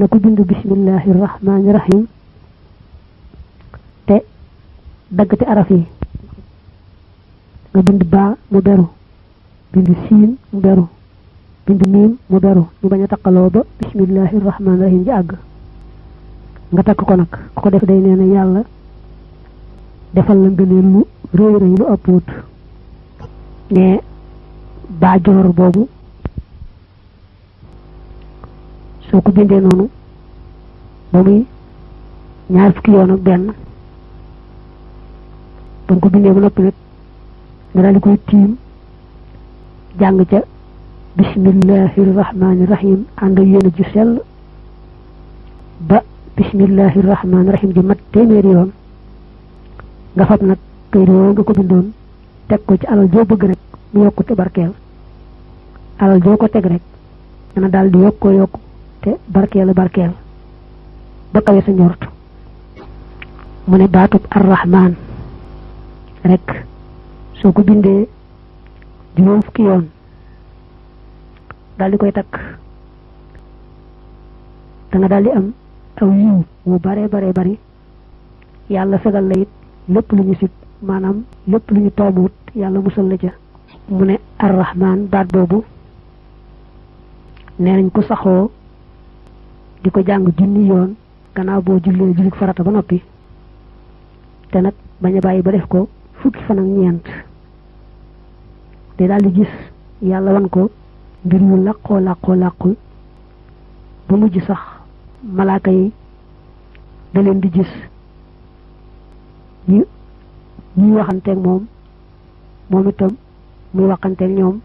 na ko bind bismillahir rahmanir rahim te daggati araf yi nga bind ba mu beru bind siin mu beru bind miim mu beru ñu baña takkaloo ba bismillahir rahmanir rahim ji àgg nga takk ko nag ku ko def day nee na yàlla defal la ngëneel lu rëy rëy lu ëpput ne ba joor boobu soo ko bindee noonu ba muy ñaar fukki yoon ak benn ba ko bindee ba noppi nag nga daal di koy tiim jàng ca bismillahir rahmanir rahim ànd ak yéen ju sell ba bismillahir rahmanir rahim ji mat téeméeri yoon nga fab nag kayit woo nga ko bindoon teg ko ci alal joo bëgg rek mu yokku te barkeel alal joo ko teg rek dana daal di yokko yokku te barkeel barkeel ba kawe sa njort mu ne baatub ar-rahman rek soo ko bindee juróom fukki yoon daal di koy takk da nga daal di am aw yiw wu bare bare bari yàlla fegal la it lépp lu ñu sib maanaam lépp lu ñu toomuwut yàlla musal la ca mu ne ar-rahman baat boobu nee nañ ko saxoo di ko jàng junni yoon gannaaw boo jullee jullit farata ba noppi te nag bañ a bàyyi ba def ko fukki fan ak ñeent te daal di gis yàlla wan ko mbir yu làqu ba mujj sax malaaka yi da leen di gis ñuy waxanteeg moom itam muy waxanteeg ñoom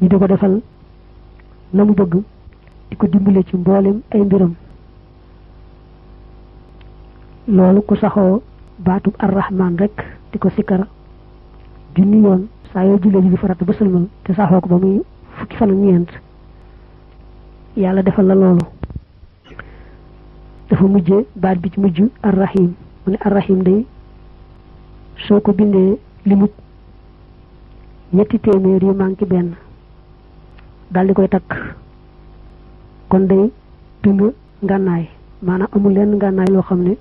ñu di ko defal la mu bëgg di ko dimbale ci mboolem ay mbiram loolu ku saxoo baatub ar-rahman rek di ko sikkar junni yoon saa yoo jullee julli farata ba sëlmal te saxoo ko ba muy fukki fan ak ñeent yàlla defal la loolu dafa mujjee baat bi ci mujj ar-rahim mu ne ar-rahim day soo ko bindee limut ñetti téeméer yu manqué benn daal di koy takk kon day dund ngànnaay maanaam amul lenn ngànnaay loo xam ne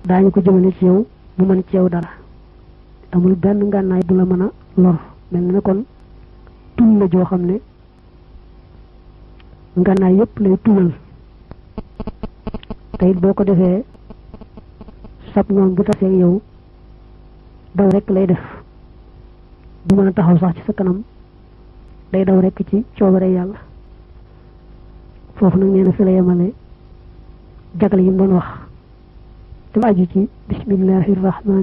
daañu ko jëmale ci yow mu mën ci yow dara amul benn ngànnaay bu la mën a lor mel na kon tul la joo xam ne ngànnaay yépp lay tulal te it boo ko defee sab noon bu tasee yow daw rek lay def du mën a taxaw sax ci sa kanam day daw rek ci coobare yàlla foofu nag nee na fi la yemale jagle yi mu doon wax te mu aju ci bismillahir rahman